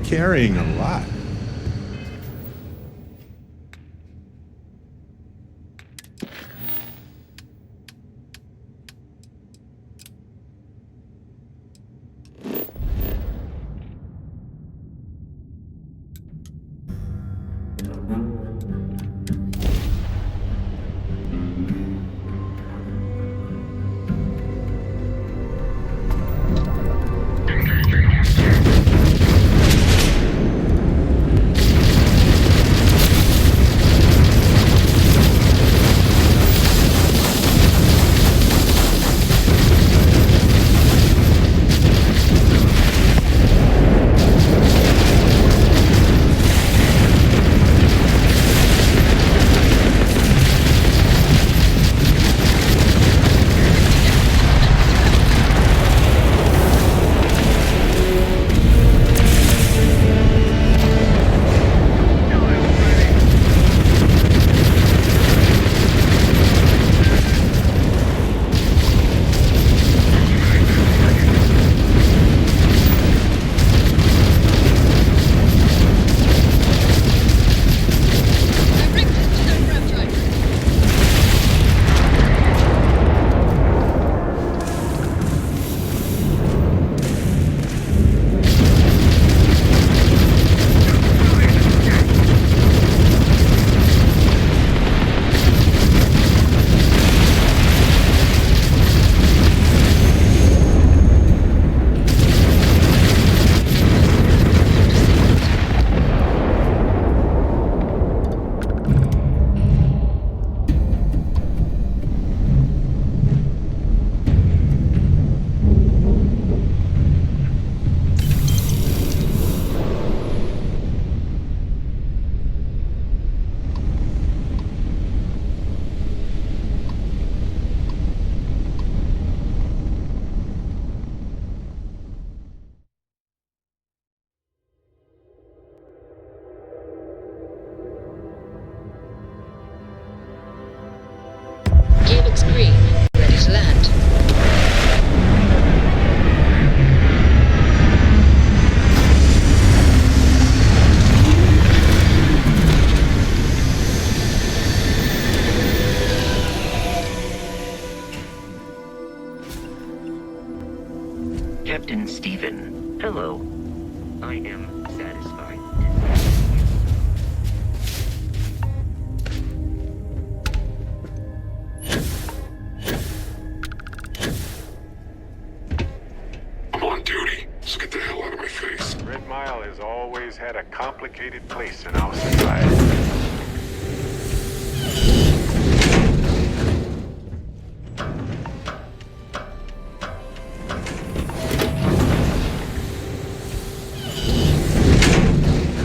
carrying a lot. Green, ready to land. Captain Stephen, hello. I am satisfied. Red Mile has always had a complicated place in our society.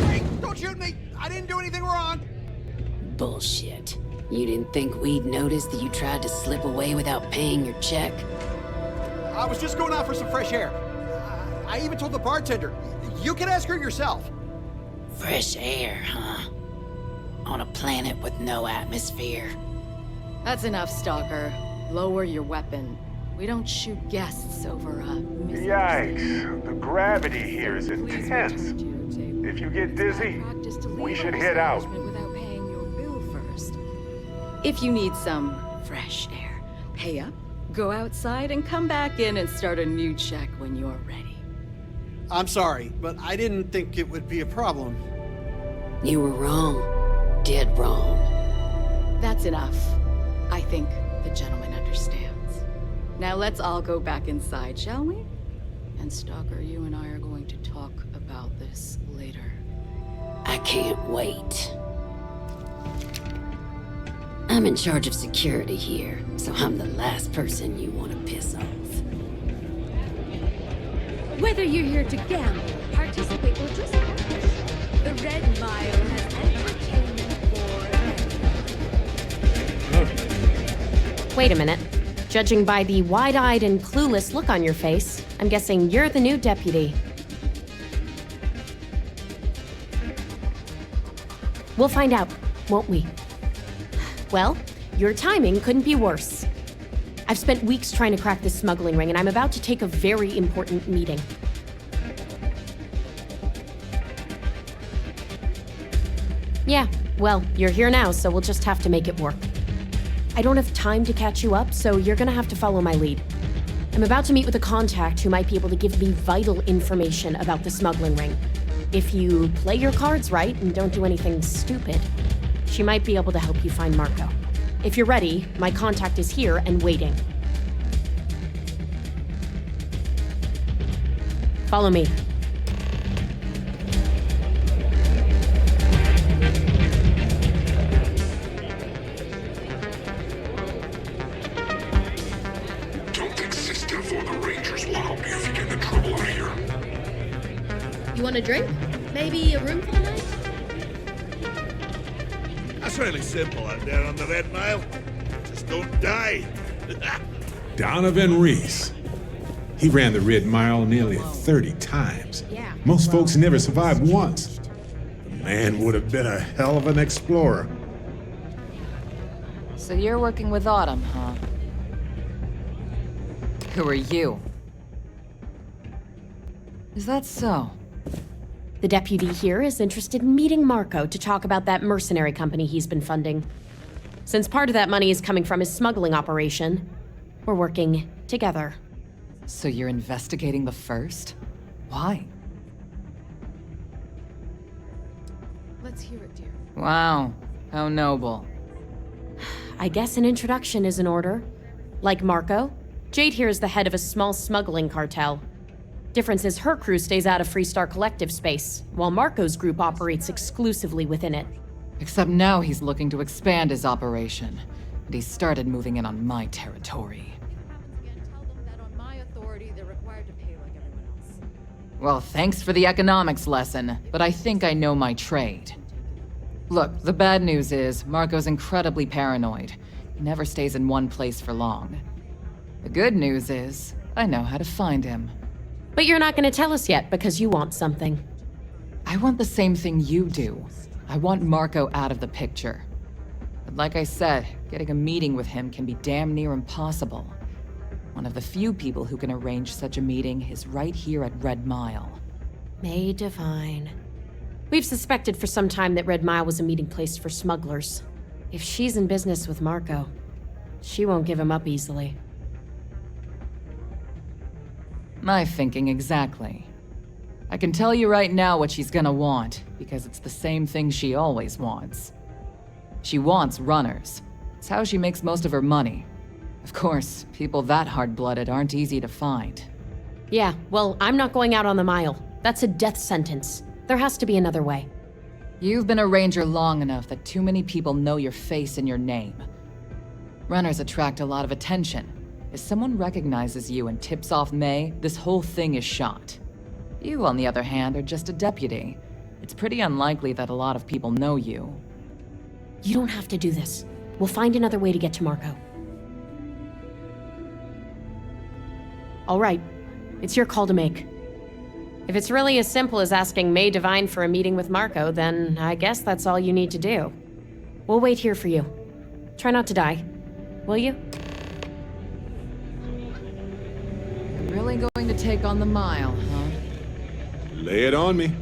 Hey, don't shoot me! I didn't do anything wrong! Bullshit. You didn't think we'd notice that you tried to slip away without paying your check? I was just going out for some fresh air. I even told the bartender. You can ask her yourself. Fresh air, huh? On a planet with no atmosphere. That's enough, Stalker. Lower your weapon. We don't shoot guests over a Yikes. The gravity here is intense. If you get dizzy, we should head out. Without paying your bill first. If you need some fresh air, pay up, go outside, and come back in and start a new check when you're ready. I'm sorry, but I didn't think it would be a problem. You were wrong. Dead wrong. That's enough. I think the gentleman understands. Now let's all go back inside, shall we? And Stalker, you and I are going to talk about this later. I can't wait. I'm in charge of security here, so I'm the last person you want to piss off. Whether you're here to gamble, participate, or just watch, the Red Mile has entertainment for Wait a minute. Judging by the wide-eyed and clueless look on your face, I'm guessing you're the new deputy. We'll find out, won't we? Well, your timing couldn't be worse. I've spent weeks trying to crack this smuggling ring, and I'm about to take a very important meeting. Yeah, well, you're here now, so we'll just have to make it work. I don't have time to catch you up, so you're gonna have to follow my lead. I'm about to meet with a contact who might be able to give me vital information about the smuggling ring. If you play your cards right and don't do anything stupid, she might be able to help you find Marco. If you're ready, my contact is here and waiting. Follow me. Don't exist before the Rangers will help you if you get into trouble out here. You want a drink? Maybe a room for the night? That's really simple out there on the Red Mile. Just don't die. Donovan Reese. He ran the Red Mile nearly 30 times. Most folks never survived once. The man would have been a hell of an explorer. So you're working with Autumn, huh? Who are you? Is that so? The deputy here is interested in meeting Marco to talk about that mercenary company he's been funding. Since part of that money is coming from his smuggling operation, we're working together. So you're investigating the first? Why? Let's hear it, dear. Wow, how noble. I guess an introduction is in order. Like Marco, Jade here is the head of a small smuggling cartel. Difference is her crew stays out of Freestar Collective space, while Marco's group operates exclusively within it. Except now he's looking to expand his operation, and he's started moving in on my territory. Well, thanks for the economics lesson, but I think I know my trade. Look, the bad news is, Marco's incredibly paranoid. He never stays in one place for long. The good news is, I know how to find him. But you're not gonna tell us yet because you want something. I want the same thing you do. I want Marco out of the picture. But like I said, getting a meeting with him can be damn near impossible. One of the few people who can arrange such a meeting is right here at Red Mile. May Divine. We've suspected for some time that Red Mile was a meeting place for smugglers. If she's in business with Marco, she won't give him up easily. My thinking exactly. I can tell you right now what she's gonna want, because it's the same thing she always wants. She wants runners. It's how she makes most of her money. Of course, people that hard-blooded aren't easy to find. Yeah, well, I'm not going out on the mile. That's a death sentence. There has to be another way. You've been a ranger long enough that too many people know your face and your name. Runners attract a lot of attention. If someone recognizes you and tips off May, this whole thing is shot. You, on the other hand, are just a deputy. It's pretty unlikely that a lot of people know you. You don't have to do this. We'll find another way to get to Marco. All right, it's your call to make. If it's really as simple as asking May Divine for a meeting with Marco, then I guess that's all you need to do. We'll wait here for you. Try not to die, will you? You're really going to take on the mile, huh? Lay it on me.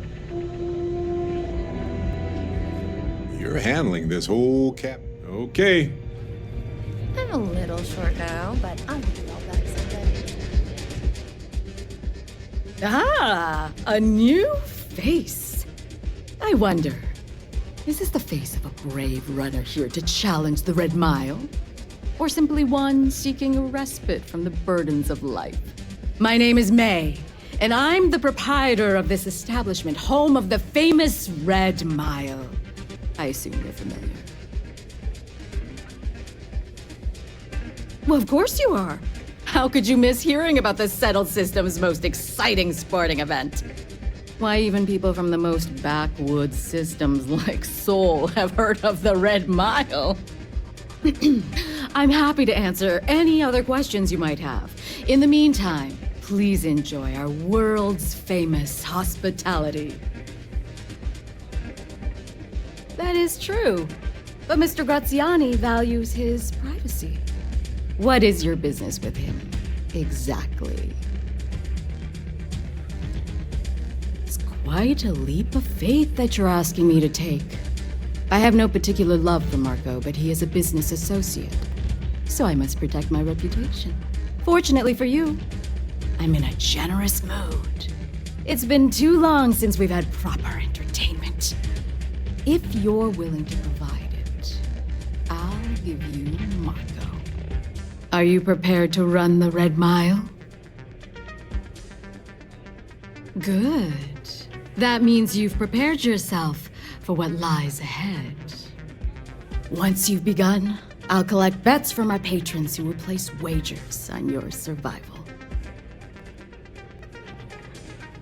You're handling this whole cap. Okay. I'm a little short now, but I'll get it all back someday. Ah, a new face. I wonder, is this the face of a brave runner here to challenge the Red Mile? Or simply one seeking a respite from the burdens of life? My name is May, and I'm the proprietor of this establishment, home of the famous Red Mile. I assume you're familiar. Well, of course you are. How could you miss hearing about the Settled System's most exciting sporting event? Why, even people from the most backwoods systems like Sol have heard of the Red Mile. I'm happy to answer any other questions you might have. In the meantime, please enjoy our world's famous hospitality. That is true, but Mr. Graziani values his privacy. What is your business with him, exactly? It's quite a leap of faith that you're asking me to take. I have no particular love for Marco, but he is a business associate. So I must protect my reputation. Fortunately for you, I'm in a generous mood. It's been too long since we've had proper entertainment. If you're willing to provide it, I'll give you Marco. Are you prepared to run the Red Mile? Good. That means you've prepared yourself for what lies ahead. Once you've begun, I'll collect bets from our patrons who will place wagers on your survival.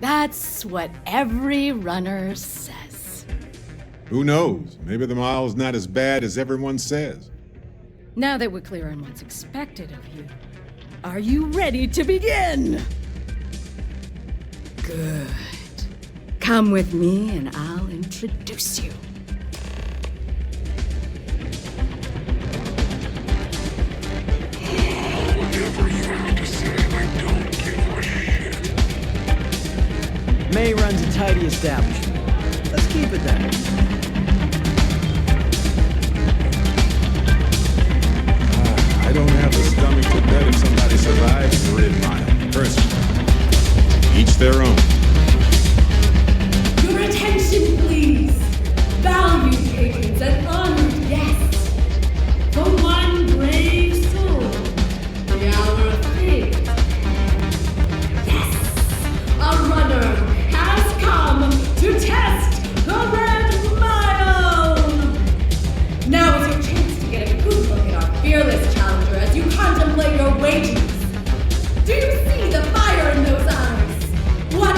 That's what every runner says. Who knows? Maybe the mile's not as bad as everyone says. Now that we're clear on what's expected of you, are you ready to begin? Good. Come with me and I'll introduce you. Whatever you have to say, I don't give a shit. May runs a tidy establishment. Let's keep it that way. I don't have the stomach to bet if somebody survives the Red Mile. Personally, each their own. Your attention, please! Valued patrons and honored guests! For one brave soul, the hour of fate. Yes! A runner has come to test the Red Mile! Now is your chance to get a good look at our fearless challenger as you contemplate your wagers. Do you see the fire in those eyes? What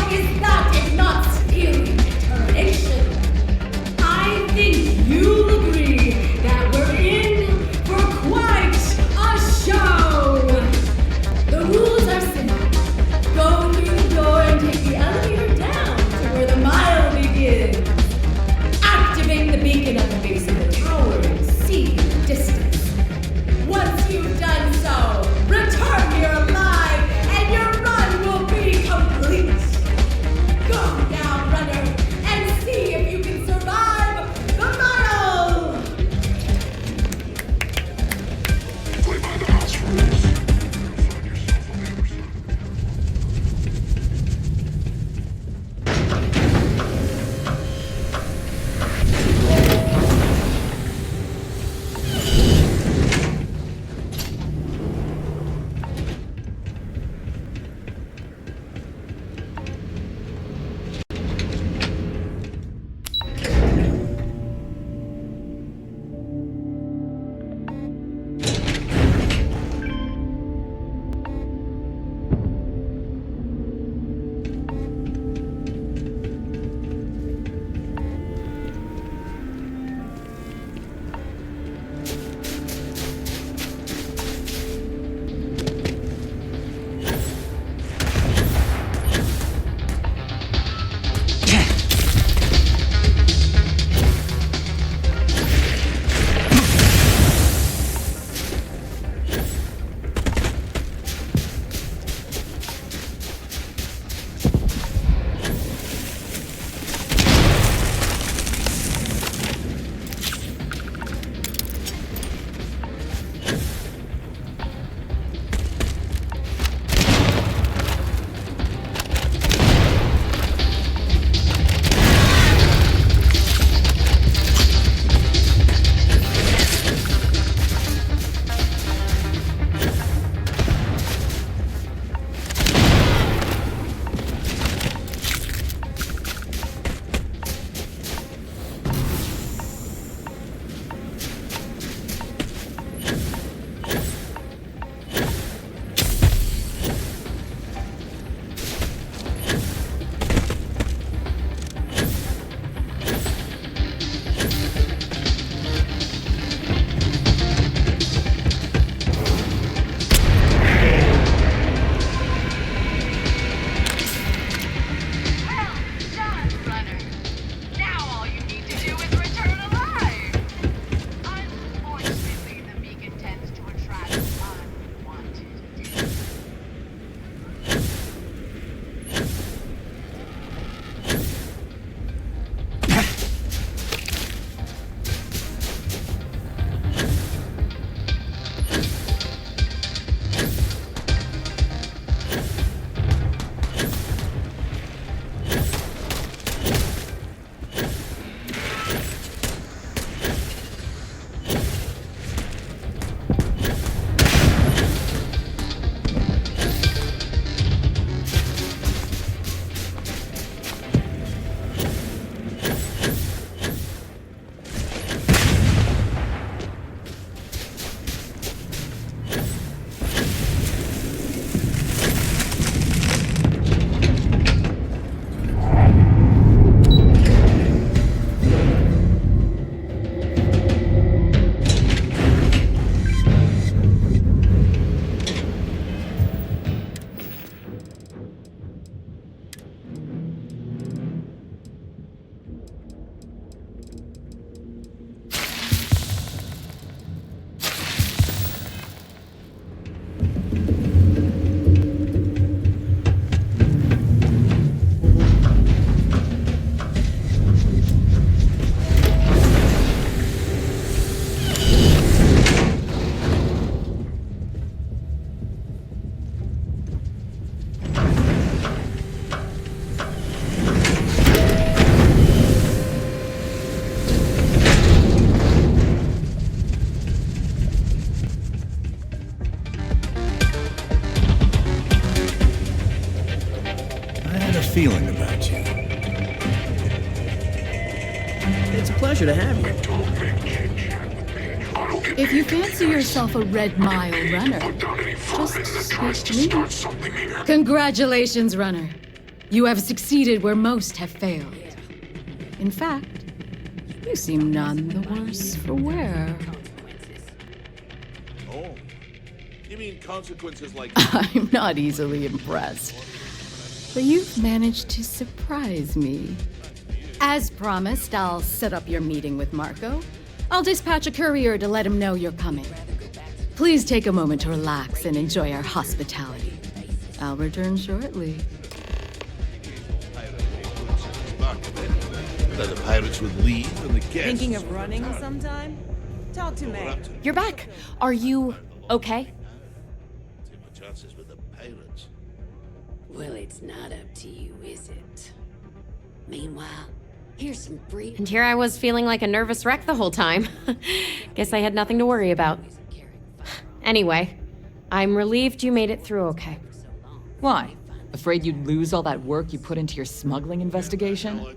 feeling about you. It's a pleasure to have you. If you fancy yourself a Red Mile runner, just speak to me. Congratulations, runner. You have succeeded where most have failed. In fact, you seem none the worse for wear. Oh. You mean consequences like... I'm not easily impressed. But you've managed to surprise me. As promised, I'll set up your meeting with Marco. I'll dispatch a courier to let him know you're coming. Please take a moment to relax and enjoy our hospitality. I'll return shortly. That the pirates would leave and the guests... Thinking of running sometime? Talk to me. You're back. Are you okay? Take my chances with the pirates. Well, it's not up to you, is it? Meanwhile, here's some free... And here I was feeling like a nervous wreck the whole time. Guess I had nothing to worry about. Anyway, I'm relieved you made it through okay. Why? Afraid you'd lose all that work you put into your smuggling investigation?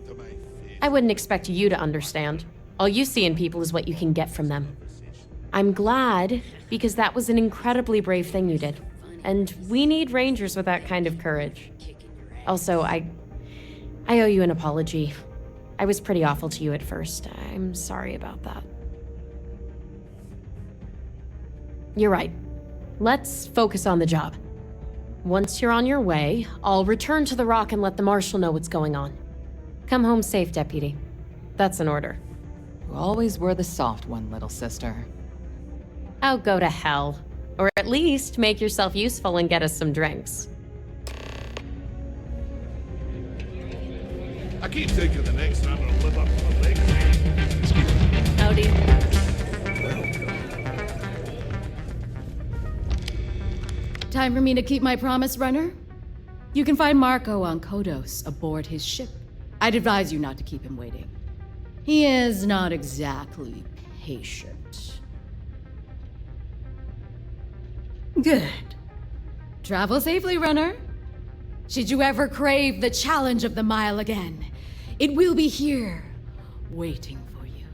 I wouldn't expect you to understand. All you see in people is what you can get from them. I'm glad, because that was an incredibly brave thing you did. And we need rangers with that kind of courage. Also, I owe you an apology. I was pretty awful to you at first. I'm sorry about that. You're right. Let's focus on the job. Once you're on your way, I'll return to the Rock and let the Marshal know what's going on. Come home safe, Deputy. That's an order. You always were the soft one, little sister. Oh, go to hell. Or at least make yourself useful and get us some drinks. I keep thinking the next time I'm gonna live up to the legacy. Howdy. Time for me to keep my promise, runner? You can find Marco on Kodos aboard his ship. I'd advise you not to keep him waiting. He is not exactly patient. Good. Travel safely, runner. Should you ever crave the challenge of the mile again, it will be here, waiting for you.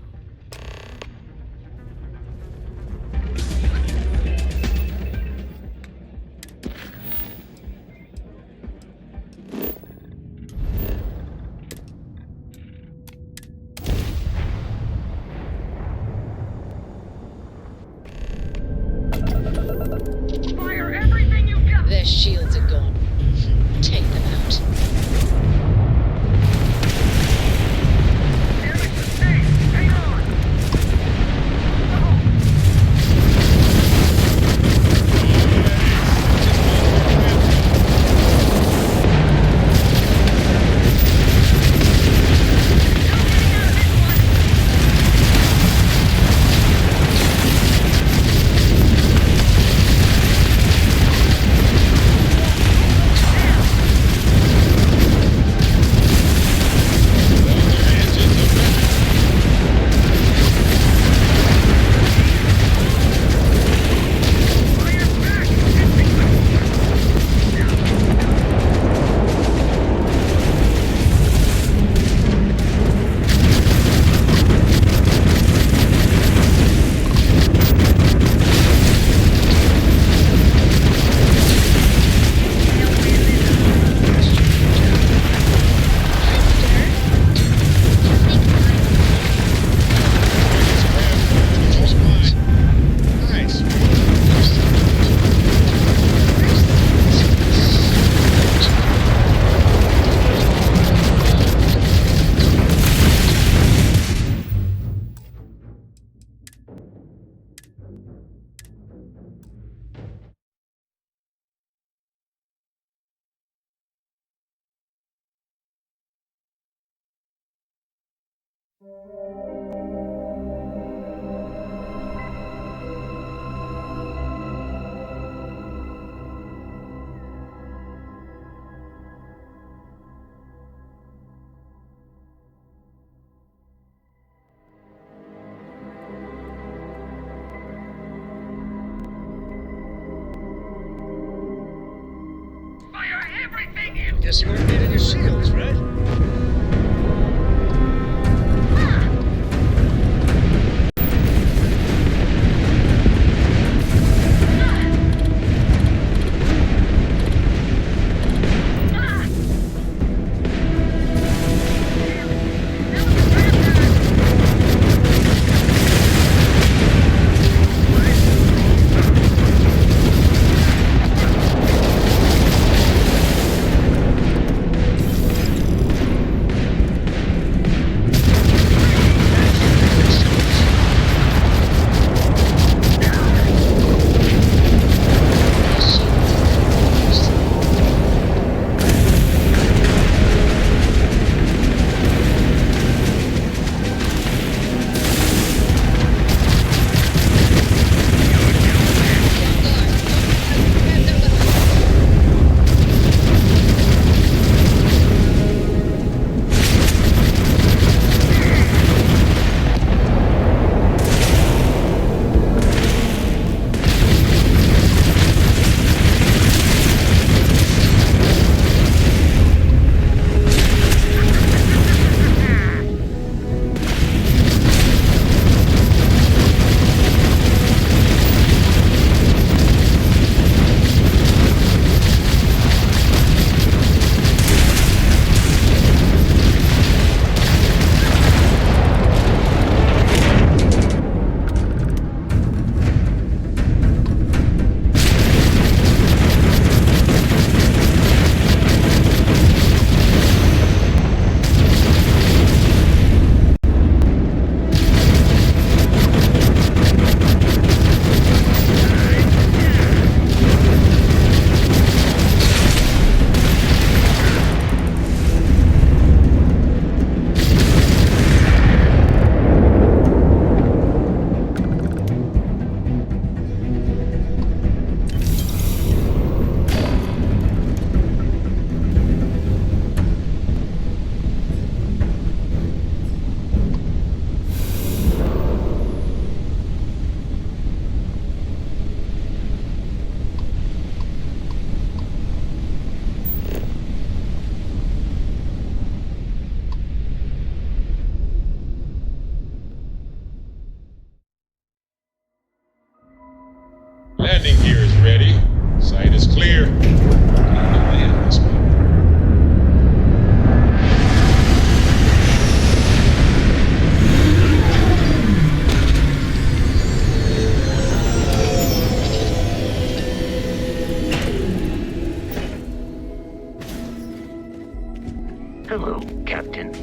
Their shields are gone. Take them out. Guess you weren't needing your shields, right? Landing gear is ready. Sight is clear. Land this way. Hello, Captain.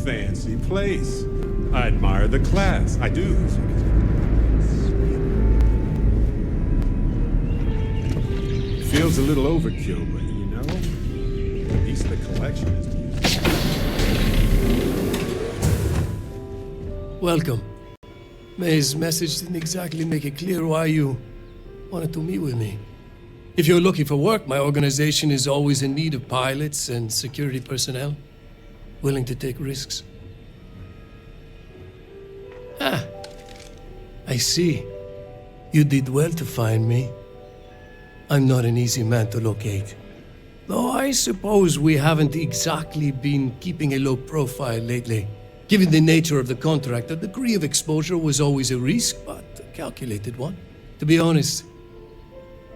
Fancy place. I admire the class. I do. Feels a little overkill, but you know, at least the collection is beautiful. Welcome. May's message didn't exactly make it clear why you wanted to meet with me. If you're looking for work, my organization is always in need of pilots and security personnel, willing to take risks. Ah, I see. You did well to find me. I'm not an easy man to locate. Though I suppose we haven't exactly been keeping a low profile lately. Given the nature of the contract, a degree of exposure was always a risk, but a calculated one. To be honest,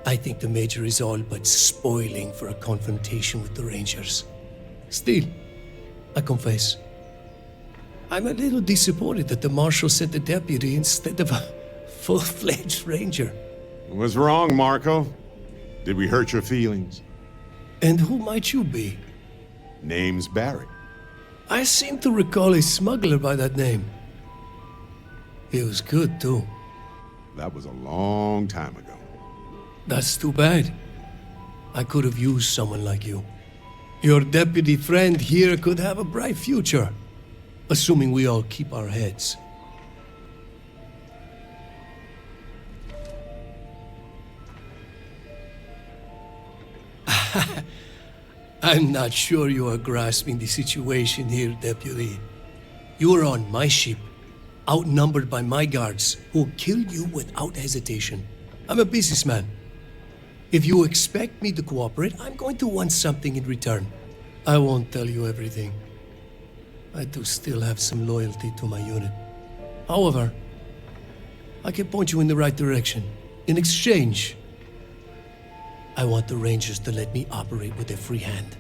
I think the Major is all but spoiling for a confrontation with the Rangers. Still, I confess, I'm a little disappointed that the Marshal sent a deputy instead of a full-fledged Ranger. What's wrong, Marco? Did we hurt your feelings? And who might you be? Name's Barrett. I seem to recall a smuggler by that name. He was good, too. That was a long time ago. That's too bad. I could have used someone like you. Your deputy friend here could have a bright future, assuming we all keep our heads. I'm not sure you are grasping the situation here, Deputy. You are on my ship, outnumbered by my guards, who will kill you without hesitation. I'm a businessman. If you expect me to cooperate, I'm going to want something in return. I won't tell you everything. I do still have some loyalty to my unit. However, I can point you in the right direction. In exchange, I want the Rangers to let me operate with a free hand.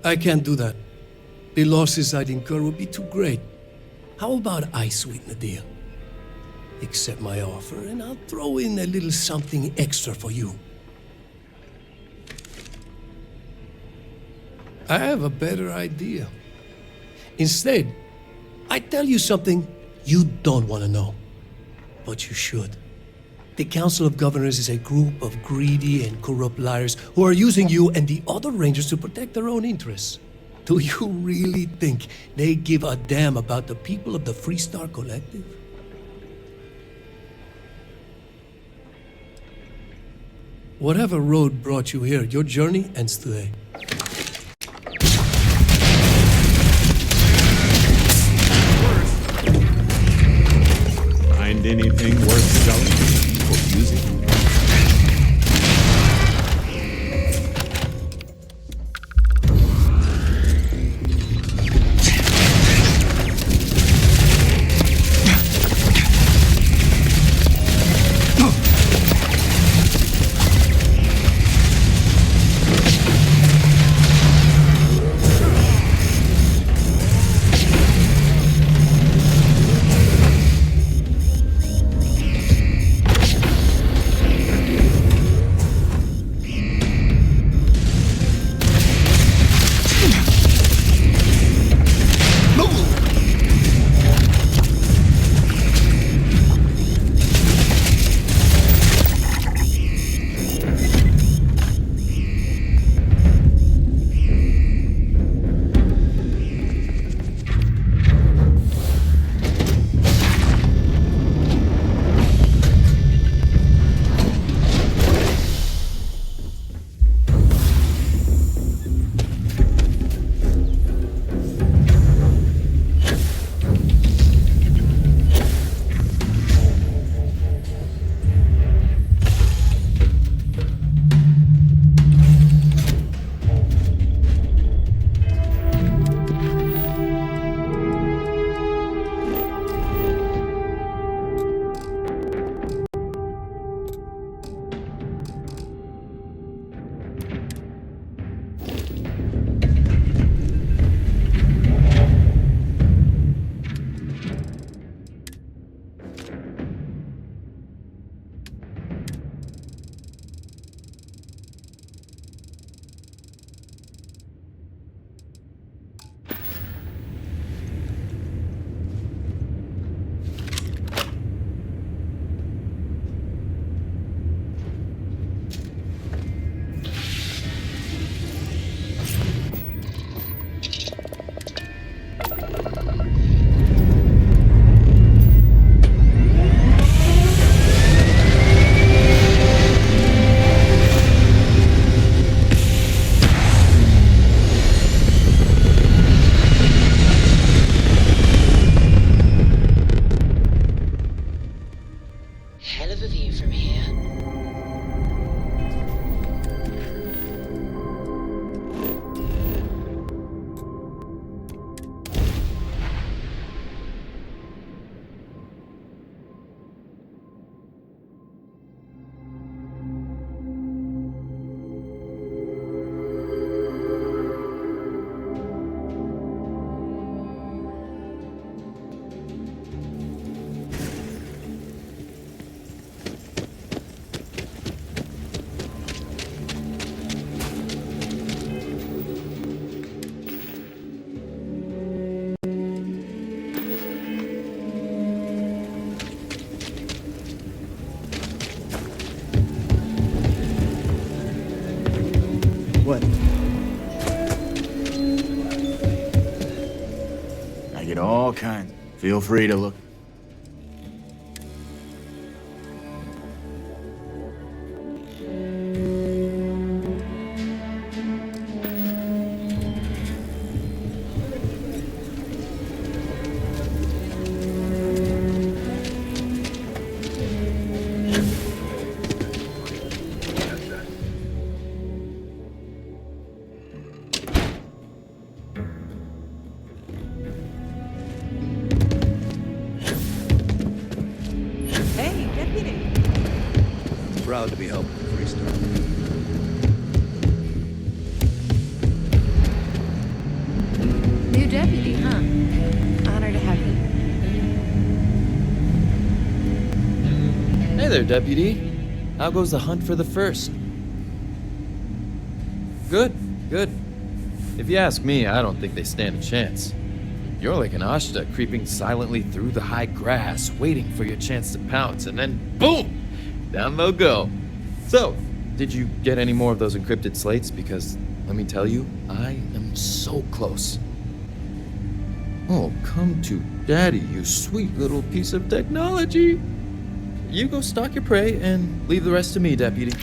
I can't do that. The losses I'd incur would be too great. How about I sweeten the deal? Accept my offer, and I'll throw in a little something extra for you. I have a better idea. Instead, I tell you something you don't want to know. But you should. The Council of Governors is a group of greedy and corrupt liars who are using you and the other Rangers to protect their own interests. Do you really think they give a damn about the people of the Freestar Collective? Whatever road brought you here, your journey ends today. Find anything worth selling or using? Hell of a view from here. What? all kinds. Feel free to look. Hey, deputy. Proud to be helping the Free Star. New deputy, huh? Honor to have you. Hey there, deputy. How goes the hunt for the first? Good, good. If you ask me, I don't think they stand a chance. You're like an Ashta creeping silently through the high grass, waiting for your chance to pounce, and then boom! Down they'll go. So, did you get any more of those encrypted slates? Because, let me tell you, I am so close. Oh, come to daddy, you sweet little piece of technology. You go stalk your prey and leave the rest to me, deputy.